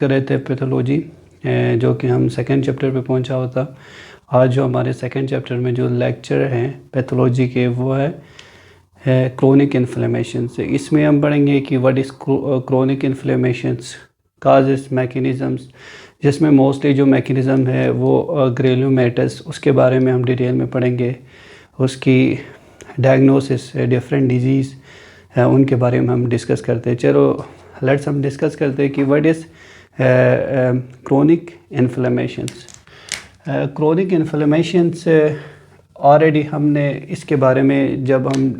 कर रहे थे पैथोलॉजी, जो कि हम सेकंड चैप्टर पे पहुंचा होता। आज जो हमारे सेकंड चैप्टर में जो लेक्चर हैं पैथोलॉजी के वो है क्रोनिक इन्फ्लेमेशन से। इसमें हम पढ़ेंगे कि what is chronic inflammations, causes, mechanisms, जिसमें मोस्टली जो मैकेनिज़्म है वो ग्रेन्युलोमाटाइटिस, उसके बारे में हम डिटेल में पढ़ेंगे। उसकी डायग्नोसिस, डिफरेंट डिजीज़ उनके बारे में हम डिस्कस करते हैं। चलो लेट्स हम डिस्कस करते हैं कि what is chronic inflammations. Chronic inflammations already हमने इसके बारे में जब हम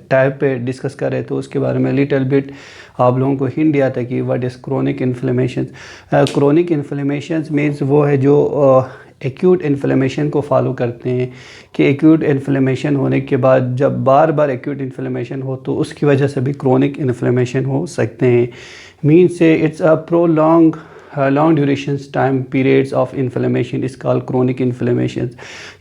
टाइप पे डिस्कस कर रहे थे उसके बारे में लिटिल बिट आप लोगों को हिंट दिया था कि what is chronic inflammations. Chronic inflammations means वो है जो एक्यूट इन्फ्लेमेशन को फॉलो करते हैं, कि एक्यूट इन्फ्लेमेशन होने के बाद जब बार बार एक्यूट इन्फ्लेमेशन हो तो उसकी वजह से भी क्रोनिक इन्फ्लेमेशन हो सकते हैं। Means it's a prolong long duration time periods of inflammation is called chronic inflammation.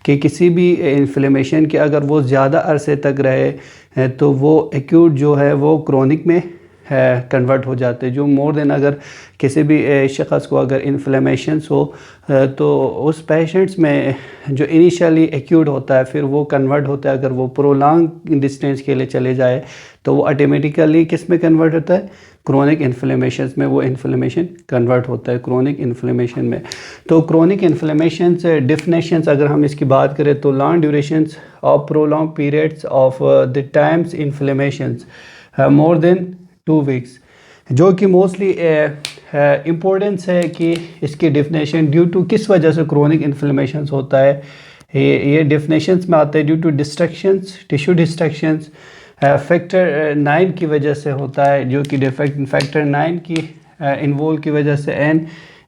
कि किसी भी इन्फ्लेमेशन के अगर वो ज़्यादा अरसे तक रहे तो वो एक्यूट जो है वो क्रोनिक में कन्वर्ट हो जाते हैं। जो मोर देन अगर किसी भी शख्स को अगर इन्फ्लेमेशंस हो तो उस पेशेंट्स में जो इनिशियली एक्यूट होता है फिर वो कन्वर्ट होता है। अगर वो प्रोलॉन्ग डिस्टेंस के लिए चले जाए तो वो ऑटोमेटिकली किस में कन्वर्ट होता है, क्रोनिक इन्फ्लेमेशंस में वो इन्फ्लेमेशन कन्वर्ट होता है क्रोनिक इन्फ्लेमेशन में। तो क्रोनिक इन्फ्लेमेशन डिफिनेशंस अगर हम इसकी बात करें तो long durations of prolong periods of the times inflammations more than 2 weeks, जो कि मोस्टली इम्पोर्टेंस है कि इसकी डिफिनेशन ड्यू टू किस वजह से क्रोनिक इन्फ्लेमेशंस होता है। ये डिफिनेशंस में आता है due to destructions, tissue destructions, factor 9 की वजह से होता है, जो कि फैक्टर 9 की इन्वॉल्व की वजह से एंड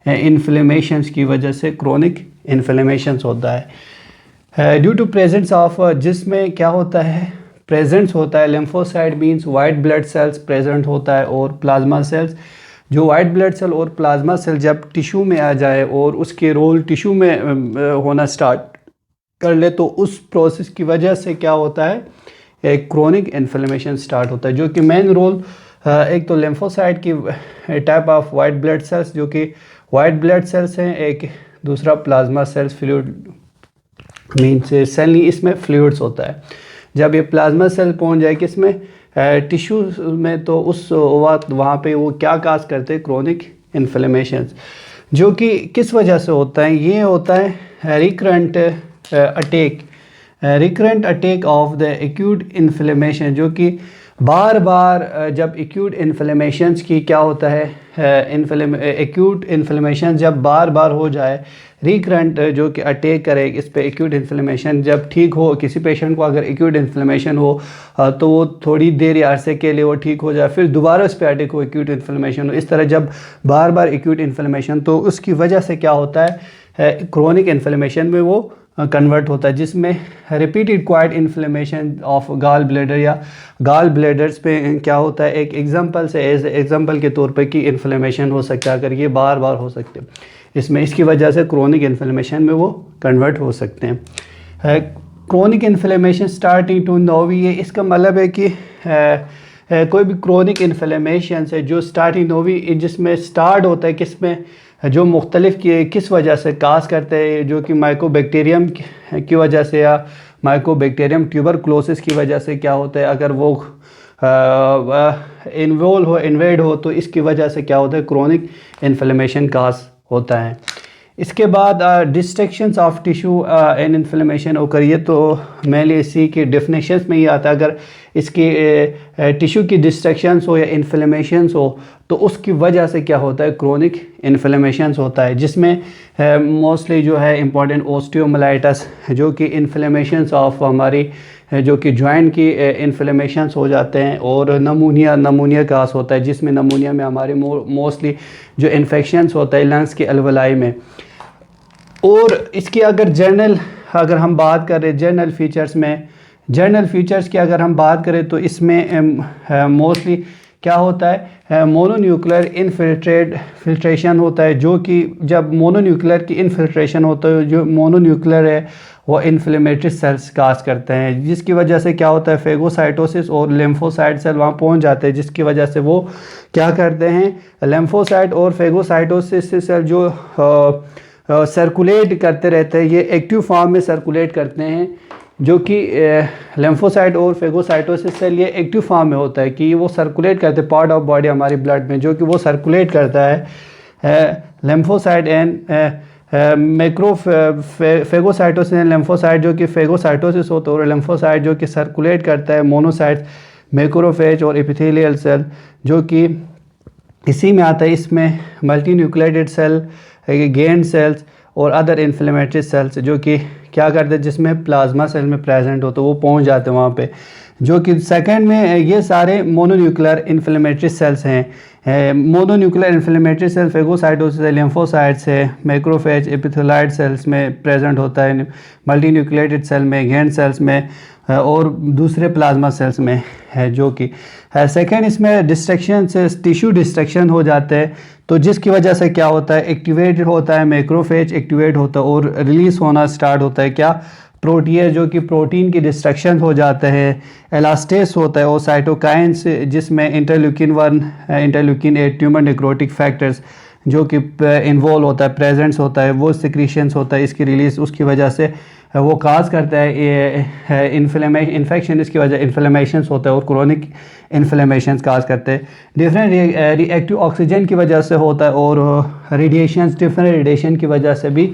इन्फ्लेमेशंस की वजह से क्रोनिक इन्फ्लेमेशंस होता है। ड्यू टू प्रेजेंस ऑफ, जिसमें क्या होता है, प्रेजेंस होता है lymphocyte means white blood cells present होता है और प्लाज्मा सेल्स। जो वाइट ब्लड सेल और प्लाज्मा सेल जब टिश्यू में आ जाए और उसके रोल टिश्यू में होना स्टार्ट कर ले तो उस प्रोसेस की वजह से क्या होता है, एक क्रोनिक इन्फ्लेमेशन स्टार्ट होता है। जो कि मेन रोल एक तो लिम्फोसाइट की type of white blood cells जो कि वाइट ब्लड सेल्स हैं, एक दूसरा plasma cells fluid means cell नहीं, इसमें फ्लूइड्स होता है। जब ये प्लाज्मा सेल पहुंच जाए किस में, टिश्यू में, तो उस वक्त वहाँ पे वो क्या काज करते हैं, क्रोनिक इन्फ्लेमेशंस। जो कि किस वजह से होता है, ये होता है recurrent attack of the acute inflammation. जो कि बार बार जब एक्यूट इन्फ्लेमेशंस की क्या होता है, एक्यूट इन्फ्लेमेशन जब बार बार हो जाए, रिकरेंट जो कि अटैक करे इस पे एक्यूट इन्फ्लेमेशन जब ठीक हो, किसी पेशेंट को अगर एक्यूट इन्फ्लेमेशन हो तो वो थोड़ी देर या अरसे के लिए वो ठीक हो जाए, फिर दोबारा उस पर अटैक हो, एक्यूट इन्फ्लेमेशन हो, इस तरह जब बार बार एक्यूट इन्फ्लेमेशन, तो उसकी वजह से क्या होता है, क्रोनिक इन्फ्लेमेशन में वो कन्वर्ट होता है, जिसमें repeated quite inflammation of gall bladder या गाल ब्लैडर्स पे क्या होता है, एक एग्जांपल से एज एग्जांपल के तौर पे कि इन्फ्लेमेशन हो सकता है, अगर ये बार बार हो सकते हैं इसमें, इसकी वजह से क्रोनिक इन्फ्लेमेशन में वो कन्वर्ट हो सकते हैं। क्रोनिक इन्फ्लेमेशन स्टार्टिंग टू नोवी, ये इसका मतलब है कि कोई भी क्रोनिक इन्फ्लेमेशन है जो स्टार्टिंग नोवी, जिसमें स्टार्ट होता है किस में, जो मुख्तलिफ किस वजह से काज करते हैं, जो कि माइकोबैक्टीरियम की वजह से या माइकोबैक्टीरियम ट्यूबरक्लोसिस की वजह से क्या होता है, अगर वो इन्वेड हो तो इसकी वजह से क्या होता है, क्रोनिक इन्फ्लेमेशन काज होता है। इसके बाद destructions of tissue and inflammation ओकर, ये तो मेनली इसी की डिफिनेशंस में ही आता है। अगर इसकी टिश्यू की डिस्ट्रक्शंस हो या इन्फ्लेमेशंस हो तो उसकी वजह से क्या होता है, क्रोनिक इन्फ्लेमेशंस होता है, जिसमें मोस्टली जो है इंपॉर्टेंट ओस्टियोमाइलाइटिस, जो कि इन्फ्लेमेशंस ऑफ हमारी जो कि जॉइंट की इन्फ्लेमेशंस हो जाते हैं, और नमूनिया कास होता है, जिसमें नमूनिया में हमारे मोस्टली जो इन्फेक्शंस होता है लंग्स के अलवेलाई में। और इसकी अगर हम बात करें जर्नल फीचर्स की अगर हम बात करें तो इसमें मोस्टली क्या होता है, मोनोन्यूक्लियर फिल्ट्रेशन होता है, जो कि जब मोनोन्यूक्लियर की इनफिल्ट्रेशन होता है, जो मोनोन्यूक्लियर है वो इन्फ्लेमेटरी सेल्स काज करते हैं, जिसकी वजह से क्या होता है, फेगोसाइटोसिस और लिम्फोसाइट सेल वहाँ पहुँच जाते हैं, जिसकी वजह से वो क्या करते हैं, लिम्फोसाइट और फेगोसाइटोसिस सेल जो सर्कुलेट करते रहते हैं, ये एक्टिव फॉर्म में सर्कुलेट करते हैं, जो कि लिम्फोसाइट और फेगोसाइटोसिस सेल ये एक्टिव फॉर्म में होता है कि वो सर्कुलेट करते हैं पार्ट ऑफ बॉडी हमारी ब्लड में, जो कि वो सर्कुलेट करता है lymphocyte and macro phagocytosis and lymphocyte, जो कि फेगोसाइटोसिस होता है, और लिम्फोसाइट जो कि सर्कुलेट करता है मोनोसाइट, मैक्रोफेज और एपिथेलियल सेल, जो कि इसी में आता है। इसमें multi nucleated cell, giant cells और अदर इन्फ्लेमेटरी सेल्स जो कि क्या करते हैं, जिसमें प्लाज्मा सेल में प्रेजेंट हो तो वो पहुंच जाते हैं वहाँ पे, जो कि सेकंड में ये सारे मोनोन्यूक्लियर इन्फ्लेमेटरी सेल्स हैं। मोनोन्यूक्लियर इन्फ्लेमेटरी सेल फेगोसाइटोसिस है, लिम्फोसाइट्स है, मैक्रोफेज एपिथेलियल सेल्स में प्रेजेंट होता है, मल्टी न्यूक्लिएटेड सेल में, गेंड सेल्स में और दूसरे प्लाज्मा सेल्स में है, जो कि सेकेंड इसमें डिस्ट्रक्शन से टिश्यू डिस्ट्रक्शन हो जाते हैं, तो जिसकी वजह से क्या होता है, एक्टिवेट होता है मैक्रोफेज, एक्टिवेट होता है और रिलीज होना स्टार्ट होता है क्या, प्रोटीन, जो कि प्रोटीन की डिस्ट्रक्शन हो जाते हैं, एलास्टेस होता है और साइटोकाइंस, जिसमें interleukin 1, interleukin 8 tumour necrotic factors जो कि इन्वॉल्व होता है, प्रेजेंस होता है, वो सिक्रीशंस होता है, इसकी रिलीज उसकी वजह से वो काज करता है ये इन्फेक्शन, इसकी वजह इन्फ्लेमेशन होता है और क्रोनिक इन्फ्लेमेशन काज करते हैं। डिफरेंट रिएक्टिव ऑक्सीजन की वजह से होता है और रेडिएशन, डिफरेंट रेडिएशन की वजह से भी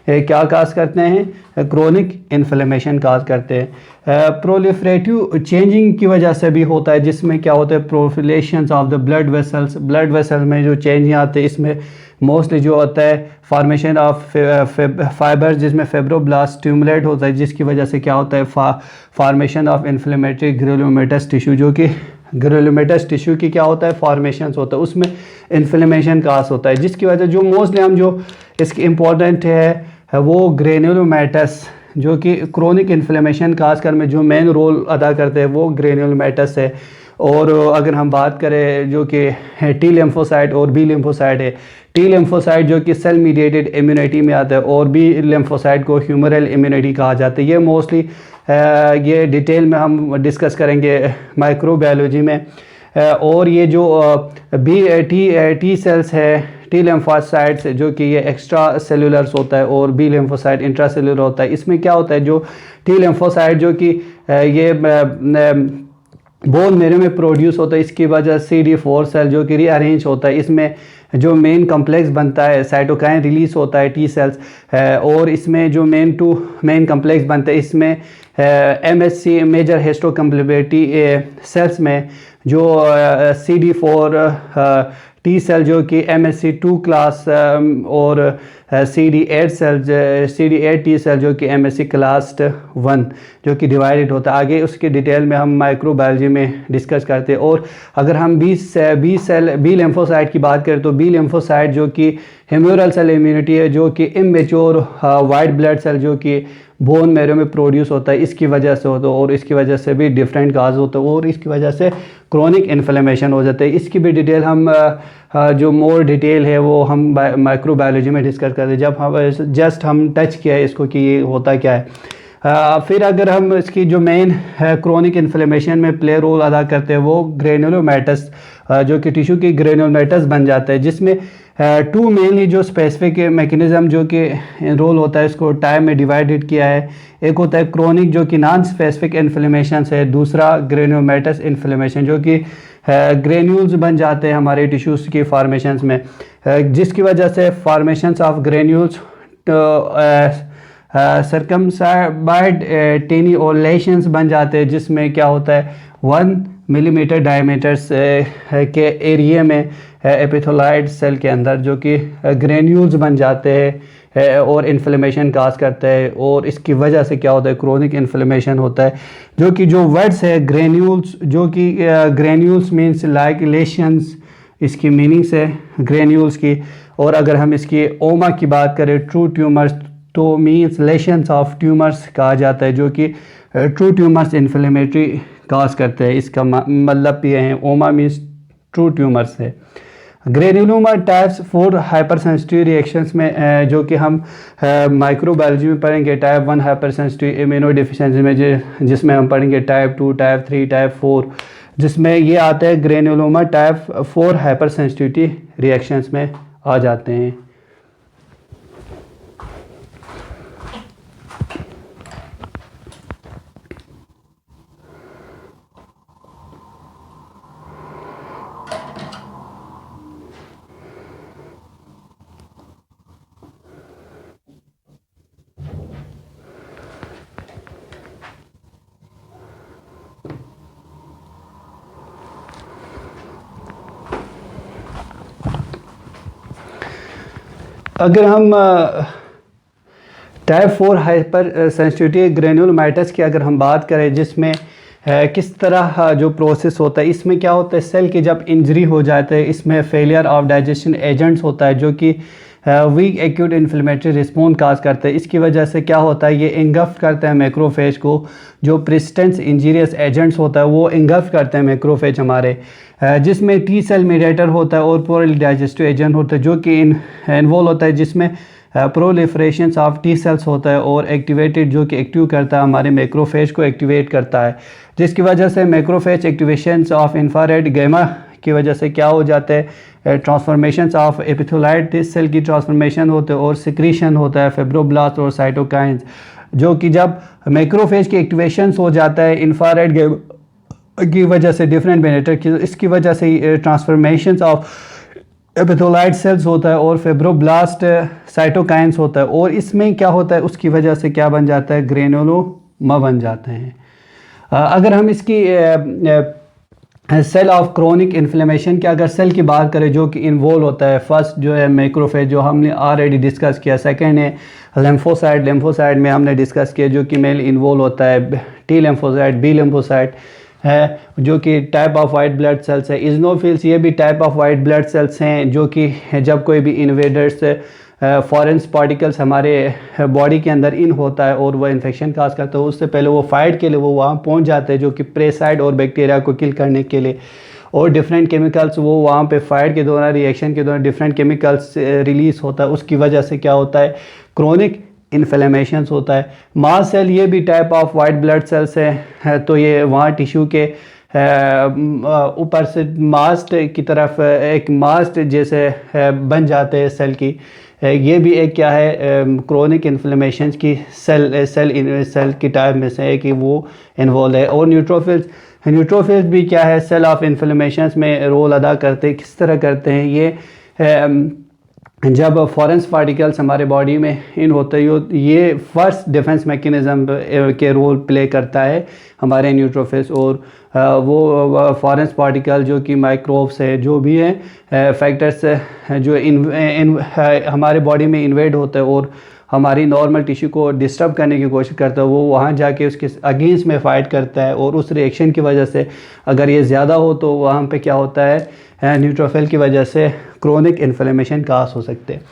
क्या काज करते हैं, क्रोनिक इन्फ्लेमेशन काज करते हैं। प्रोलिफरेटिव चेंजिंग की वजह से भी होता है, जिसमें क्या होता है, proliferations of the blood vessels, blood vessel में जो चेंज आते हैं, इसमें मोस्टली जो होता है फॉर्मेशन ऑफ फाइबर्स, जिसमें फेब्रोब्लास्ट स्टिमुलेट होता है, जिसकी वजह से क्या होता है, formation of inflammatory granulomatous tissue, जो कि ग्रेनुलोमेटस टिश्यू की क्या होता है, फॉर्मेशन होता है, उसमें इन्फ्लेमेशन काज होता है, जिसकी वजह जो मोस्टली हम जो इसकी इम्पोर्टेंट है वो ग्रेनुलोमेटस, जो कि क्रोनिक इन्फ्लेमेशन काज कर में जो मेन रोल अदा करते हैं वो ग्रेनुलोमेटस है। और अगर हम बात करें जो कि टी लिम्फोसाइट और बी लिम्फोसाइट है, टी लिम्फोसाइट जो कि सेल मीडिएटेड इम्यूनिटी में आता है और बी लिम्फोसाइट को ह्यूमरल इम्यूनिटी कहा जाता है। ये मोस्टली ये डिटेल में हम डिस्कस करेंगे माइक्रोबायोलॉजी में। और ये जो टी सेल्स है, टी लिम्फोसाइट्स जो कि ये एक्स्ट्रा सेलुलर्स होता है और बी लिम्फोसाइट इंट्रा सेलुलर होता है। इसमें क्या होता है, जो टी लिम्फोसाइट जो कि ये बोन मेरो में प्रोड्यूस होता है, इसकी वजह CD4 सेल जो कि रीअरेंज होता है, इसमें जो मेन कम्प्लेक्स बनता है, साइटोकाइन रिलीज होता है टी सेल्स, और इसमें जो मेन कम्प्लेक्स बनता है, इसमें MHC मेजर हिस्टोकम्प्लेमेंट्री सेल्स में जो CD4 टी सेल जो कि MHC2 क्लास और CD8 टी सेल जो कि MHC क्लास 1 जो कि डिवाइडेड होता है। आगे उसके डिटेल में हम माइक्रोबायोलॉजी में डिस्कस करते हैं। और अगर हम बी लिम्फोसाइट की बात करें तो बी लिम्फोसाइट जो कि ह्यूमरल सेल इम्यूनिटी है, जो कि इमेच्योर वाइट ब्लड सेल जो कि बोन मेरो में प्रोड्यूस होता है, इसकी वजह से होता है और इसकी वजह से भी डिफरेंट काज होता है और इसकी वजह से क्रोनिक इन्फ्लेमेशन हो जाता है। इसकी भी डिटेल हम जो मोर डिटेल है वो हम माइक्रोबायोलॉजी में डिस्कस करते हैं, जब हम जस्ट हम टच किया है इसको कि ये होता क्या है। फिर अगर हम इसकी जो मेन क्रोनिक इन्फ्लेमेशन में प्ले रोल अदा करते हैं वो ग्रेनुलोमेटस जो कि टिश्यू की ग्रेनुलोमेटस बन जाता है, जिसमें टू मेनली जो स्पेसिफिक मैकेनिज्म जो कि रोल होता है, इसको टाइम में डिवाइडेड किया है। एक होता है क्रोनिक जो कि नॉन स्पेसिफिक इन्फ्लेमेशन है, दूसरा ग्रेनुलोमेटस इन्फ्लेमेशन जो कि ग्रेन्यूल्स बन जाते हैं हमारे टिश्यूज़ की फॉर्मेशंस में, जिसकी वजह से फॉर्मेशंस ऑफ ग्रेन्यूल्स सर्कमसाइड टेनी और लेशंस बन जाते हैं, जिसमें क्या होता है 1 मिलीमीटर डायमीटर्स के एरिया में एपिथेलियल सेल के अंदर जो कि ग्रेन्यूल्स बन जाते हैं और इन्फ्लेमेशन काज करता है। और इसकी वजह से क्या होता है, क्रोनिक इन्फ्लेमेशन होता है। जो कि जो वर्ड्स है ग्रेन्यूल्स, जो कि ग्रेन्यूल्स मीन्स लाइक लेशंस, इसकी मीनिंग्स है ग्रेन्यूल्स की। और अगर हम इसकी ओमा की बात करें, ट्रू ट्यूमर्स, तो मीन्स लेशंस ऑफ ट्यूमर्स कहा जाता है, जो कि ट्रू ट्यूमर्स इन्फ्लेमेटरी काज करते हैं। इसका मतलब भी है ओमा मीन्स ट्रू ट्यूमर्स है। Granuloma types 4 hyper sensitive reactions में जो कि हम माइक्रोबायोलॉजी में पढ़ेंगे, type 1 hyper sensitive immuno deficiency में जिसमें हम पढ़ेंगे टाइप 2, टाइप 3, टाइप 4, जिसमें ये आता है granuloma type 4 hyper sensitivity reactions में आ जाते हैं। अगर हम टाइप 4 हाइपर सेंसिटिविटी ग्रेन्युलोमाइटिस की अगर हम बात करें, जिसमें किस तरह जो प्रोसेस होता है, इसमें क्या होता है, सेल की जब इंजरी हो जाता है, इसमें फेलियर ऑफ डाइजेशन एजेंट्स होता है जो कि वीक एक्यूट इन्फ्लेमेटरी रिस्पॉन्स काज करते हैं। इसकी वजह से क्या होता है, ये इंगल्फ करते हैं मैक्रोफेज को, जो प्रिस्टेंस इंजीरियस एजेंट्स होता है वो इंगल्फ करते हैं मैक्रोफेज हमारे, जिसमें टी सेल मीडिएटर होता है और पोरली डाइजेस्टिव एजेंट होता है जो कि इन्वॉल्व होता है, जिसमें प्रोलिफरेशन ऑफ टी सेल्स होता है और एक्टिवेटेड जो कि एक्टिव करता है हमारे मैक्रोफेज को एक्टिवेट करता है, जिसकी वजह से macrophage activation of interferon gamma की वजह से क्या हो जाता है, ट्रांसफॉर्मेशन ऑफ एपिथेलाइट सेल की ट्रांसफॉर्मेशन होते हैं और सिक्रीशन होता है फाइब्रोब्लास्ट और साइटोकाइंस, जो कि जब मैक्रोफेज की एक्टिवेशन हो जाता है इंफ्रारेड गैमा की वजह से डिफरेंट बेनेटर की, इसकी वजह से ट्रांसफॉर्मेशन ऑफ एपिथेलाइट सेल्स होता है और फाइब्रोब्लास्ट साइटोकाइंस होता है, और इसमें क्या होता है, उसकी वजह से क्या बन जाता है, ग्रेनुलोमा बन जाते हैं। अगर हम इसकी सेल ऑफ क्रोनिक इन्फ्लेमेशन की अगर सेल की बात करें जो कि इन्वॉल्व होता है, फर्स्ट जो है मैक्रोफेज जो हमने ऑलरेडी डिस्कस किया, सेकंड है लिम्फोसाइट, लिम्फोसाइट में हमने डिस्कस किया जो कि मेनली इन्वॉल्व होता है टी लिम्फोसाइट, बी लिम्फोसाइट है जो कि type of white blood sales है, इजनोफिल्स ये भी type of white blood cells हैं जो कि जब कोई भी इन्वेडर्स फॉरेन पार्टिकल्स हमारे बॉडी के अंदर इन होता है और वह इन्फेक्शन काज करता है, उससे पहले वो फाइट के लिए वो वहाँ पहुँच जाते हैं जो कि प्रेसाइड और बैक्टीरिया को किल करने के लिए, और डिफरेंट केमिकल्स वो वहाँ पे फाइट के दौरान रिएक्शन के दौरान डिफरेंट केमिकल्स रिलीज़ होता है, उसकी वजह से क्या होता है, क्रोनिक इन्फ्लेमेशन होता है। मास्ट सेल ये भी type of white blood sales है, तो ये वहाँ टिश्यू के ऊपर से मास्ट की तरफ एक मास्ट जैसे बन जाते हैं सेल की, ये भी एक क्या है क्रोनिक इन्फ्लेमेशन की सेल की टाइप में से है कि वो इन्वॉल्व है। और न्यूट्रोफिल्स भी क्या है, सेल ऑफ इन्फ्लेमेशन में रोल अदा करते हैं। किस तरह करते हैं ये, जब फॉरेन पार्टिकल्स हमारे बॉडी में इन होते हैं, ये फर्स्ट डिफेंस मैकेनिज़्म के रोल प्ले करता है हमारे न्यूट्रोफिल्स, और वो फॉरेन पार्टिकल जो कि माइक्रोब्स है जो भी है फैक्टर्स जो हमारे बॉडी में इन्वेड होते हैं और हमारी नॉर्मल टिश्यू को डिस्टर्ब करने की कोशिश करता है, वो वहाँ जाके उसके अगेंस्ट में फ़ाइट करता है, और उस रिएक्शन की वजह से अगर ये ज़्यादा हो तो वहाँ पे क्या होता है, न्यूट्रोफिल की वजह से क्रोनिक इन्फ्लेमेशन काज हो सकते हैं।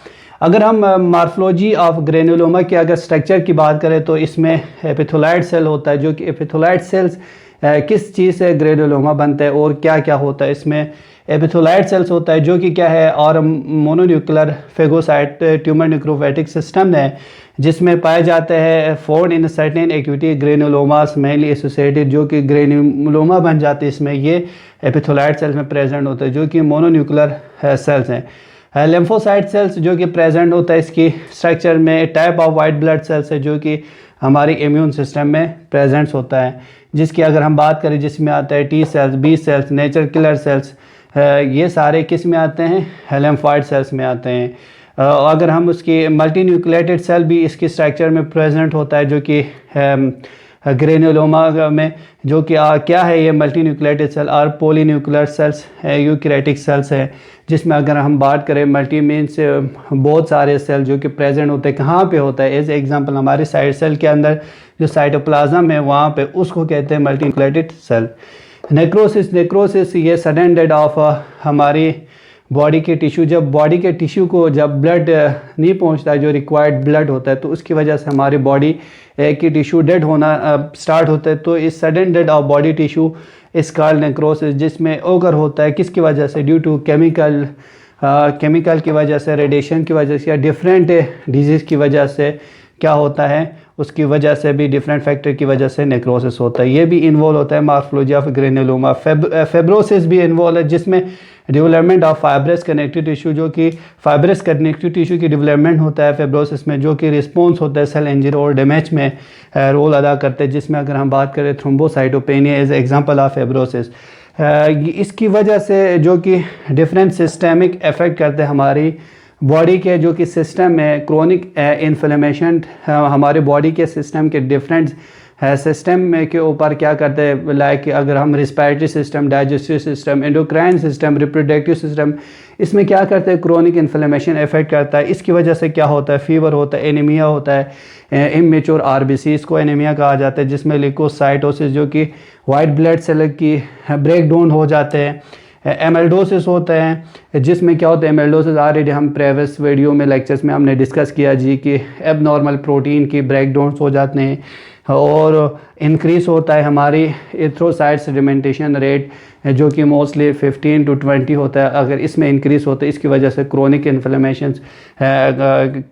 अगर हम मॉर्फोलॉजी ऑफ ग्रेनुलोमा की अगर स्ट्रक्चर की बात करें तो इसमें एपिथेलाइट सेल होता है, जो कि एपिथेलाइट सेल्स किस चीज़ से ग्रेनुलोमा बनता है और क्या क्या होता है, इसमें एपिथेलाइट सेल्स होता है जो कि क्या है, और मोनोन्यूक्लियर फेगोसाइट ट्यूमर नेक्रोफाइटिक सिस्टम है जिसमें पाए जाते हैं Ford in certain activity ग्रेनुलोमास mainly associated, जो कि ग्रेनुलोमा बन जाते हैं, इसमें ये एपिथेलाइट सेल्स में प्रेजेंट होते हैं जो कि मोनोन्यूक्लियर सेल्स हैं। लिम्फोसाइट सेल्स जो कि प्रेजेंट होता है इसकी स्ट्रक्चर में, type of white blood sales है जो कि हमारी इम्यून सिस्टम में प्रेजेंट्स होता है, जिसकी अगर हम बात करें जिसमें आता है T cells, B cells, nature killer cells, ये सारे किस में आते हैं, लिम्फोइड सेल्स में आते हैं। अगर हम उसकी मल्टी न्यूक्लिएटेड सेल भी इसकी स्ट्रक्चर में प्रेजेंट होता है जो कि ग्रेनुलोमा में, जो कि क्या है ये मल्टी न्यूक्लिएटेड सेल और पॉलीन्यूक्लियर सेल्स यूकैरियोटिक सेल्स है, जिसमें अगर हम बात करें मल्टी मीन्स बहुत सारे सेल जो कि प्रेजेंट होते हैं, कहाँ पे होता है, एज एग्जांपल हमारे साइड सेल के अंदर जो साइटोप्लाज्म है वहाँ पे, उसको कहते हैं मल्टी न्यूक्लिएटेड सेल। नेक्रोसिस ये सडन डेथ ऑफ हमारी बॉडी के टिश्यू, जब बॉडी के टिश्यू को जब ब्लड नहीं पहुंचता है जो रिक्वायर्ड ब्लड होता है, तो उसकी वजह से हमारी बॉडी की टिश्यू डेड होना स्टार्ट होता है, तो इस sudden death of body tissue scale necrosis, जिसमें ओगर होता है किसकी वजह से, ड्यू टू केमिकल की वजह से, रेडिएशन की वजह से, या डिफरेंट डिजीज़ की वजह से क्या होता है, उसकी वजह से भी डिफरेंट फैक्टर की वजह से नेक्रोसिस होता है। ये भी इन्वॉल्व होता है मॉर्फोलॉजी ऑफ ग्रेनुलोमा। फेब्रोसिस भी इन्वॉल्व है, जिसमें development of fibrous connective tissue, जो कि फाइब्रस कनेक्टिव टिश्यू की डेवलपमेंट होता है फेब्रोसिस में, जो कि रिस्पॉन्स होता है सेल इंजरी और डैमेज में रोल अदा करते हैं, जिसमें अगर हम बात करें थ्रोम्बोसाइटोपेनिया एज एग्जांपल ऑफ फेब्रोसिस। इसकी वजह से जो कि डिफरेंट सिस्टमिक इफ़ेक्ट करते हैं हमारी बॉडी के जो कि सिस्टम में, क्रोनिक इन्फ्लेमेशन हमारे बॉडी के सिस्टम के डिफरेंट सिस्टम में के ऊपर क्या करते हैं, लाइक अगर हम respiratory system, digestive system, endocrine system, reproductive system, इसमें क्या करते हैं, क्रोनिक इन्फ्लेमेशन इफेक्ट करता है। इसकी वजह से क्या होता है, फीवर होता है, एनीमिया होता है, इमेच्योर आरबीसी इसको एनीमिया कहा जाता है, जिसमें ल्यूकोसाइटोसिस जो कि वाइट ब्लड सेल की ब्रेक डाउन हो जाते हैं, एमेल्डोसिस होता है, जिसमें क्या होता है, एमेल्डोसिस ऑलरेडी हम प्रीवियस वीडियो में लेक्चर्स में हमने डिस्कस किया जी कि एबनॉर्मल प्रोटीन की ब्रेक डाउन हो जाते हैं, और इंक्रीज़ होता है हमारी एरिथ्रोसाइट सेडिमेंटेशन रेट, जो कि मोस्टली 15 to 20 होता है। अगर इसमें इंक्रीज़ होता है, इसकी वजह से क्रोनिक इन्फ्लेमेशन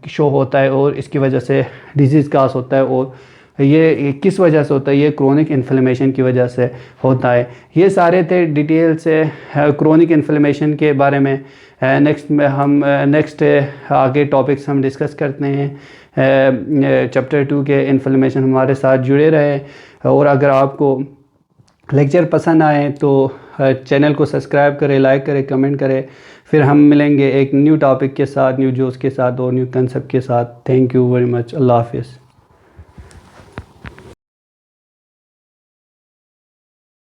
शो होता है, और इसकी वजह से डिजीज़ काज होता है। और ये किस वजह से होता है, ये क्रोनिक इन्फ्लेमेशन की वजह से होता है। ये सारे थे डिटेल से क्रोनिक इन्फ्लेमेशन के बारे में। नेक्स्ट आगे टॉपिक्स हम डिस्कस करते हैं चैप्टर 2 के। इन्फ्लेमेशन हमारे साथ जुड़े रहे, और अगर आपको लेक्चर पसंद आए तो चैनल को सब्सक्राइब करें, लाइक करें, कमेंट करें। फिर हम मिलेंगे एक न्यू टॉपिक के साथ, न्यू जोश के साथ और न्यू कंसेप्ट के साथ। Thank you very much. अल्लाह हाफिज़।